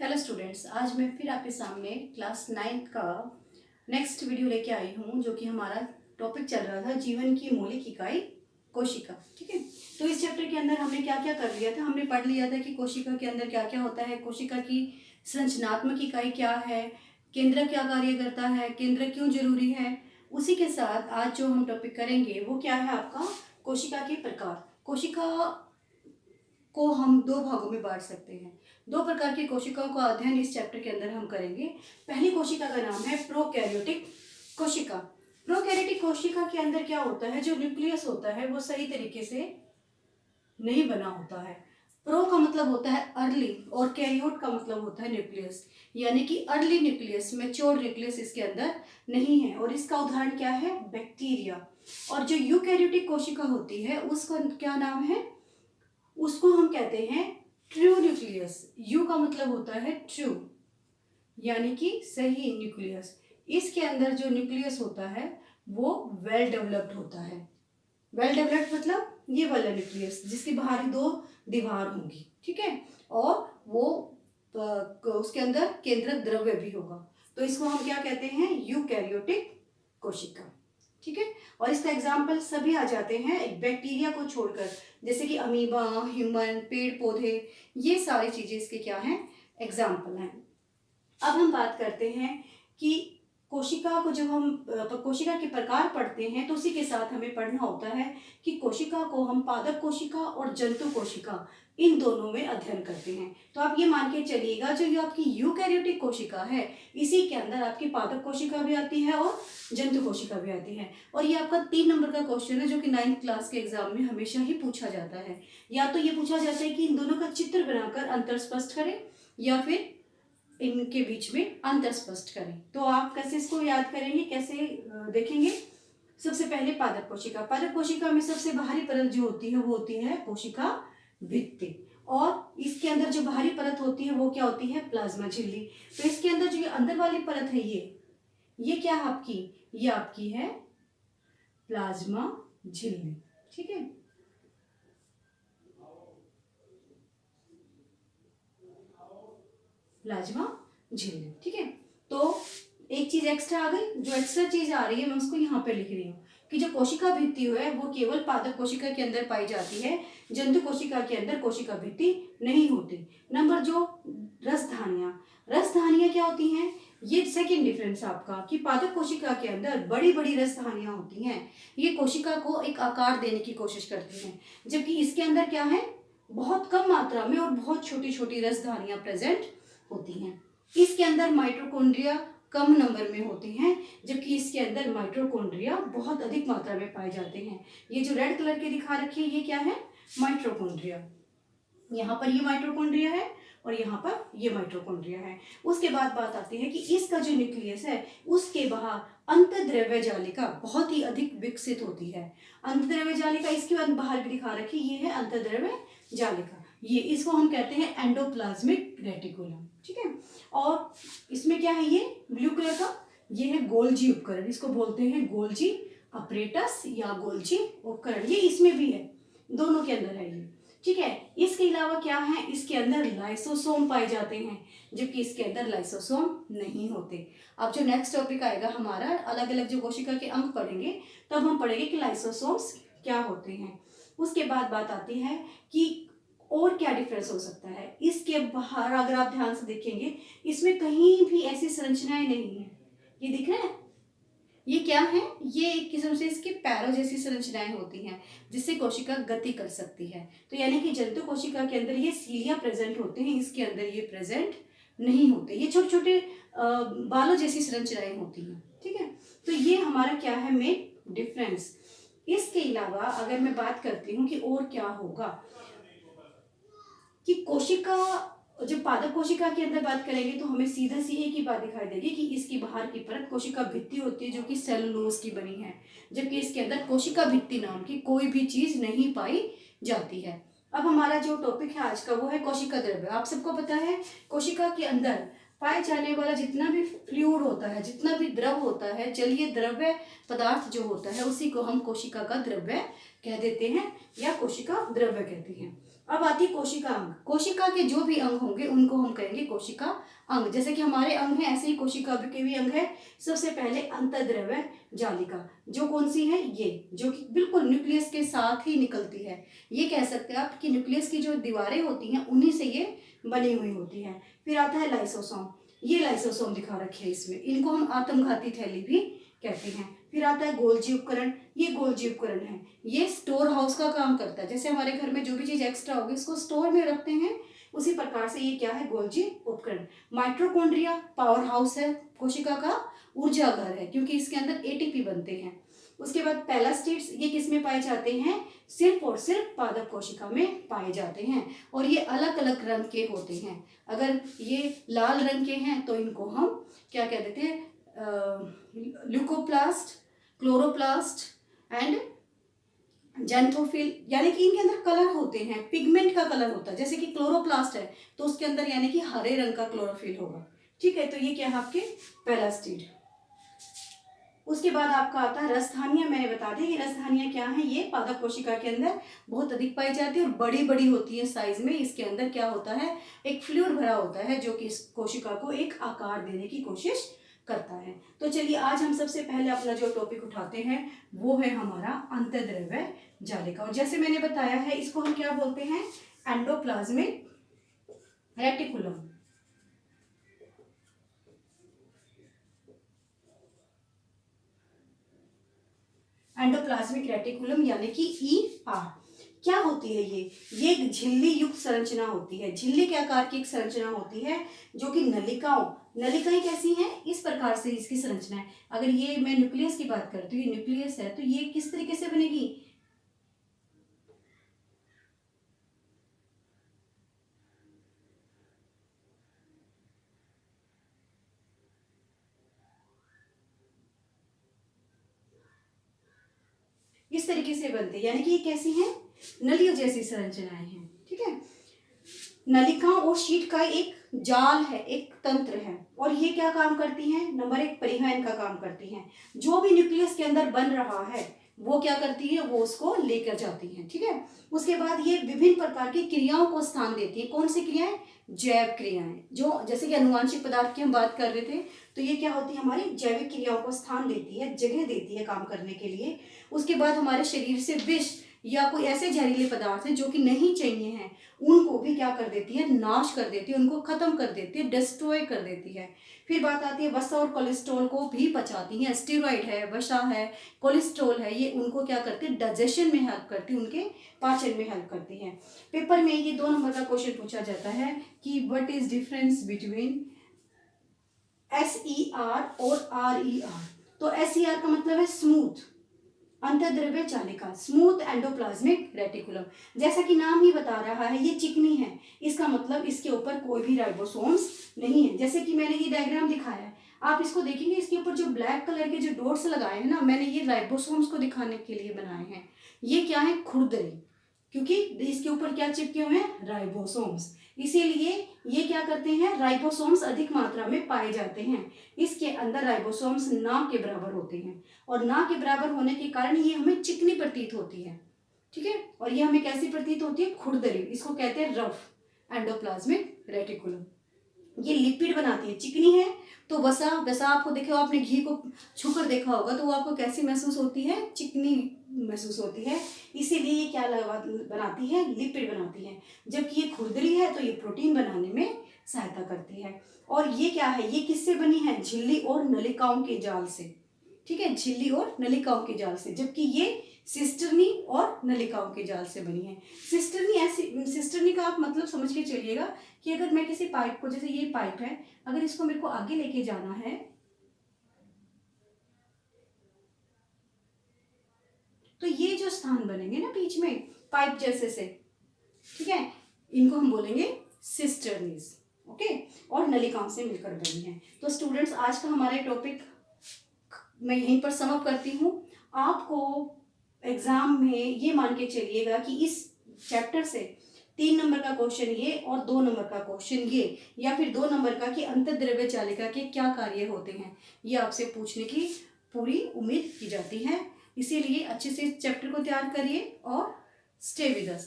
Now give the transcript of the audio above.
Hello students, आज मैं फिर आपके सामने क्लास 9 का नेक्स्ट वीडियो लेके आई हूँ, जो कि हमारा टॉपिक चल रहा था जीवन की मौलिक इकाई कोशिका। ठीक है, तो इस चैप्टर के अंदर हमने क्या क्या कर लिया था। हमने पढ़ लिया था कि कोशिका के अंदर क्या क्या होता है, कोशिका की संरचनात्मक इकाई क्या है, केंद्रक क्या कार्य करता है, केंद्रक क्यों जरूरी है। उसी के साथ आज जो हम टॉपिक करेंगे वो क्या है आपका, कोशिका के प्रकार। कोशिका को हम दो भागों में बांट सकते हैं। दो प्रकार की कोशिकाओं का अध्ययन इस चैप्टर के अंदर हम करेंगे। पहली कोशिका का नाम है प्रोकैरियोटिक कोशिका। प्रोकैरियोटिक कोशिका के अंदर क्या होता है, जो न्यूक्लियस होता है वो सही तरीके से नहीं बना होता है। प्रो का मतलब होता है अर्ली और कैरियोट का मतलब होता है न्यूक्लियस, यानी कि अर्ली न्यूक्लियस, मैच्योर न्यूक्लियस इसके अंदर नहीं है। और इसका उदाहरण क्या है, बैक्टीरिया। और जो यूकैरियोटिक कोशिका होती है उसका क्या नाम है, उसको हम कहते हैं ट्रू न्यूक्लियस। यू का मतलब होता है ट्रू, यानी कि सही न्यूक्लियस। इसके अंदर जो न्यूक्लियस होता है वो वेल डेवलप्ड होता है। वेल डेवलप्ड मतलब ये वाला न्यूक्लियस जिसकी बाहरी दो दीवार होंगी, ठीक है, और वो उसके अंदर केंद्रक द्रव्य भी होगा। तो इसको हम क्या कहते हैं, यूकैरियोटिक कोशिका। ठीक है, और इसका एग्जाम्पल सभी आ जाते हैं एक बैक्टीरिया को छोड़कर, जैसे कि अमीबा, ह्यूमन, पेड़ पौधे, ये सारी चीजें इसके क्या हैं, एग्जाम्पल हैं। अब हम बात करते हैं कि कोशिका को जब हम कोशिका के प्रकार पढ़ते हैं तो उसी के साथ हमें पढ़ना होता है कि कोशिका को हम पादप कोशिका और जंतु कोशिका इन दोनों में अध्ययन करते हैं। तो आप ये मान के चलिएगा, जो ये आपकी यूकैरियोटिक कोशिका है इसी के अंदर आपकी पादप कोशिका भी आती है और जंतु कोशिका भी आती है। और ये आपका 3 नंबर का क्वेश्चन है, जो कि 9th क्लास के एग्जाम में हमेशा ही पूछा जाता है। या तो ये पूछा जाता है कि इन दोनों का चित्र बनाकर अंतर स्पष्ट करें, या फिर इनके बीच में अंतर स्पष्ट करें। तो आप कैसे इसको याद करेंगे, कैसे देखेंगे। सबसे पहले पादप कोशिका। पादप कोशिका में सबसे बाहरी परत जो होती है वो होती है कोशिका भित्ति, और इसके अंदर जो बाहरी परत होती है वो क्या होती है, प्लाज्मा झिल्ली। तो इसके अंदर जो ये अंदर वाली परत है ये क्या है आपकी, ये आपकी है प्लाज्मा झिल्ली। ठीक है, प्लाज्मा झिल्ली। ठीक है, तो एक चीज एक्स्ट्रा आ गई, जो एक्स्ट्रा चीज आ रही है मैं उसको यहाँ पे लिख रही हूँ कि जो कोशिका भित्ति है वो केवल पादप कोशिका के अंदर पाई जाती है, जंतु कोशिका के अंदर कोशिका भित्ति नहीं होती। नंबर जो रसधानियां क्या होती हैं, ये सेकंड डिफरेंस आपका, कि पादप कोशिका के अंदर बड़ी बड़ी रसधानियां होती हैं। ये कोशिका को एक आकार देने की कोशिश करती हैं, जबकि इसके अंदर क्या है, बहुत कम मात्रा में और बहुत छोटी छोटी रसधानियां प्रेजेंट होती हैं। इसके अंदर माइटोकॉन्ड्रिया कम नंबर में होती हैं, जबकि इसके अंदर माइटोकॉन्ड्रिया बहुत अधिक मात्रा में पाए जाते हैं। ये जो रेड कलर के दिखा रखे हैं ये क्या है, माइटोकॉन्ड्रिया। यहाँ पर ये माइटोकॉन्ड्रिया है और यहाँ पर ये माइटोकॉन्ड्रिया है। उसके बाद बात आती है कि इसका जो न्यूक्लियस है उसके बाहर अंतःद्रव्य जालिका बहुत ही अधिक विकसित होती है। अंतःद्रव्य जालिका इसके बाद बाहर भी दिखा रखी, ये है अंतःद्रव्य जालिका। ये इसको हम कहते हैं एंडोप्लाज्मिक रेटिकुलम। ठीक है, और इसमें क्या है, ये ब्लू कलर का, ये है गोल्जी उपकरण, इसको बोलते हैं गोल्जी अपरेटस या गोल्जी उपकरण। ये इसमें भी है, दोनों के अंदर है ये। ठीक है, इसके अलावा क्या है, इसके अंदर लाइसोसोम पाए जाते हैं, जबकि इसके अंदर लाइसोसोम नहीं होते। अब जो नेक्स्ट टॉपिक आएगा हमारा, अलग अलग जो कोशिका के अंग पढ़ेंगे, तब हम पढ़ेंगे कि लाइसोसोम्स क्या होते हैं। उसके बाद बात आती है कि और क्या डिफरेंस हो सकता है। इसके बाहर अगर आप ध्यान से देखेंगे, इसमें कहीं भी ऐसी संरचनाएं नहीं है। ये दिख रहा है, ये क्या है, ये एक किस्म से इसकी पैरों जैसी संरचनाएं होती हैं, जिससे कोशिका गति कर सकती है। तो यानी कि जंतु कोशिका के अंदर ये सीलिया प्रेजेंट होते हैं, इसके अंदर ये प्रेजेंट नहीं होते। ये छोटे छोटे बालों जैसी संरचनाएं होती हैं। ठीक है, तो ये हमारा क्या है, मेन डिफरेंस। इसके अलावा अगर मैं बात करती हूँ कि और क्या होगा, कि कोशिका, जब पादप कोशिका के अंदर बात करेंगे तो हमें सीधा सी एक ही बात दिखाई देगी कि इसकी बाहर की परत कोशिका भित्ति होती है, जो कि सेलुलोज की बनी है, जबकि इसके अंदर कोशिका भित्ति नाम की कोई भी चीज नहीं पाई जाती है। अब हमारा जो टॉपिक है आज का वो है कोशिका द्रव्य। आप सबको पता है कोशिका के अंदर पाए जाने वाला जितना भी फ्लूइड होता है, जितना भी द्रव होता है, जलीय द्रव्य पदार्थ जो होता है, उसी को हम कोशिका का द्रव्य कह देते हैं या कोशिका द्रव्य कहते हैं। अब आती है कोशिका अंग। कोशिका के जो भी अंग होंगे उनको हम कहेंगे कोशिका अंग। जैसे कि हमारे अंग हैं ऐसे ही कोशिका के भी अंग है। सबसे पहले अंतर्द्रव्य जालिका, जो कौन सी है, ये जो कि बिल्कुल न्यूक्लियस के साथ ही निकलती है। ये कह सकते हैं आप कि न्यूक्लियस की जो दीवारें होती हैं उन्हीं से ये बनी हुई होती है। फिर आता है लाइसोसोम। ये लाइसोसोम दिखा रखे हैं इसमें, इनको हम आत्मघाती थैली भी कहते हैं। फिर आता है गोल्जी उपकरण। ये गोल्जी उपकरण है, ये स्टोर हाउस का काम करता है। जैसे हमारे घर में जो भी चीज एक्स्ट्रा होगी उसको स्टोर में रखते हैं, उसी प्रकार से ये क्या है, गोल्जी उपकरण। माइटोकॉन्ड्रिया पावर हाउस है, कोशिका का ऊर्जा घर है, क्योंकि इसके अंदर एटीपी बनते हैं। उसके बाद पेलास्टिड्स, ये किस में पाए जाते हैं, सिर्फ और सिर्फ पादप कोशिका में पाए जाते हैं, और ये अलग अलग रंग के होते हैं। अगर ये लाल रंग के हैं तो इनको हम क्या कह देते हैं, ल्यूकोप्लास्ट, क्लोरोप्लास्ट एंड जेंथोफिल, यानी कि इनके अंदर कलर होते हैं, पिगमेंट का कलर होता है। जैसे कि क्लोरोप्लास्ट है तो उसके अंदर यानी कि हरे रंग का क्लोरोफिल होगा, ठीक है। तो ये क्या है आपके पेलास्टिड। उसके बाद आपका आता है रसधानियां। मैंने बता दी कि रसधानियां क्या है, ये पादप कोशिका के अंदर बहुत अधिक पाई जाती है और बड़ी बड़ी होती है साइज में। इसके अंदर क्या होता है, एक फ्लूइड भरा होता है जो कि इस कोशिका को एक आकार देने की कोशिश करता है। तो चलिए आज हम सबसे पहले अपना जो टॉपिक उठाते हैं वो है हमारा अंतर्द्रव्य जालिका। और जैसे मैंने बताया है इसको हम क्या बोलते हैं, एंडोप्लाज्मिक रेटिकुलम। एंडोप्लाज्मिक रेटिकुलम यानी कि ER। क्या होती है ये एक झिल्ली युक्त संरचना होती है। झिल्ली के आकार की एक संरचना होती है जो कि नलिकाएं कैसी हैं, इस प्रकार से इसकी संरचना है। अगर ये मैं न्यूक्लियस की बात करती हूँ, ये न्यूक्लियस है तो ये किस तरीके से बनेगी, इस तरीके से बनती है, यानी कि ये कैसी हैं, नलियों जैसी संरचनाएं हैं, ठीक है। नलिकाओं और शीट का एक जाल है, एक तंत्र है, और ये क्या काम करती हैं, नंबर 1 परिवहन का काम करती हैं। जो भी न्यूक्लियस के अंदर बन रहा है वो क्या करती है, वो उसको लेकर जाती हैं, ठीक है। उसके बाद ये विभिन्न प्रकार की क्रियाओं को स्थान देती है। कौन सी क्रियाएं, जैव क्रियाएं। जो जैसे कि अनुवांशिक पदार्थ की हम बात कर रहे थे, तो ये क्या होती है, हमारी जैविक क्रियाओं को स्थान देती है, जगह देती है काम करने के लिए। उसके बाद हमारे शरीर से विष या कोई ऐसे जहरीले पदार्थ हैं जो कि नहीं चाहिए हैं, उनको भी क्या कर देती है, नाश कर देती है, उनको खत्म कर देती है, डिस्ट्रॉय कर देती है। फिर बात आती है वसा और कोलेस्ट्रॉल को भी पचाती है। स्टेरॉइड है, वसा है, कोलेस्ट्रॉल है, ये उनको क्या करते हैं, डाइजेशन में हेल्प करती है, उनके पाचन में हेल्प करती है। पेपर में ये 2 नंबर का क्वेश्चन पूछा जाता है कि what is difference between SER और RER। तो SER का मतलब है स्मूथ, अंतर्द्रव्य जालिका, स्मूथ एंडोप्लाज्मिक रेटिकुलम। जैसा कि नाम ही बता रहा है ये चिकनी है, इसका मतलब इसके ऊपर कोई भी राइबोसोम्स नहीं है। जैसे कि मैंने ये डायग्राम दिखाया है, आप इसको देखेंगे, इसके ऊपर जो ब्लैक कलर के जो डॉट्स लगाए हैं ना, मैंने ये राइबोसोम्स को दिखाने के लिए बनाए हैं। ये क्या है, खुरदरी, क्योंकि इसके ऊपर क्या चिपके हुए हैं, राइबोसोम्स। इसीलिए ये क्या करते हैं, राइबोसोम्स अधिक मात्रा में पाए जाते हैं। इसके अंदर राइबोसोम्स ना के बराबर होते हैं, और ना के बराबर होने के कारण ये हमें चिकनी प्रतीत होती है, ठीक है। और ये हमें कैसी प्रतीत होती है, खुरदरी। इसको कहते हैं रफ एंडोप्लाज्मिक रेटिकुलम। ये लिपिड बनाती है, चिकनी है तो वसा आपको देखो, आपने घी को छूकर देखा होगा तो वो आपको कैसी महसूस होती है, चिकनी महसूस होती है। इसीलिए ये क्या बनाती है, लिपिड बनाती है। जबकि ये खुरदरी है तो ये प्रोटीन बनाने में सहायता करती है। और ये क्या है, ये किससे बनी है, झिल्ली और नलिकाओं के जाल से, ठीक है, झिल्ली और नलिकाओं के जाल से। जबकि ये सिस्टर्नी और नलिकाओं के जाल से बनी है। सिस्टर्नी का आप मतलब समझ के चलिएगा कि अगर मैं किसी पाइप को, जैसे ये पाइप है, अगर इसको मेरे को आगे लेके जाना है तो ये जो स्थान बनेंगे ना बीच में पाइप जैसे से, ठीक है, इनको हम बोलेंगे सिस्टर्नीज, ओके। और नलिकाओं से मिलकर बनी है। तो स्टूडेंट्स आज का हमारा टॉपिक मैं यहीं पर समअप करती हूँ। आपको एग्जाम में ये मान के चलिएगा कि इस चैप्टर से 3 नंबर का क्वेश्चन ये और 2 नंबर का क्वेश्चन ये, या फिर 2 नंबर का कि अंतर्द्रव्य जालिका के क्या कार्य होते हैं, ये आपसे पूछने की पूरी उम्मीद की जाती है। इसीलिए अच्छे से चैप्टर को तैयार करिए और स्टे विद अस।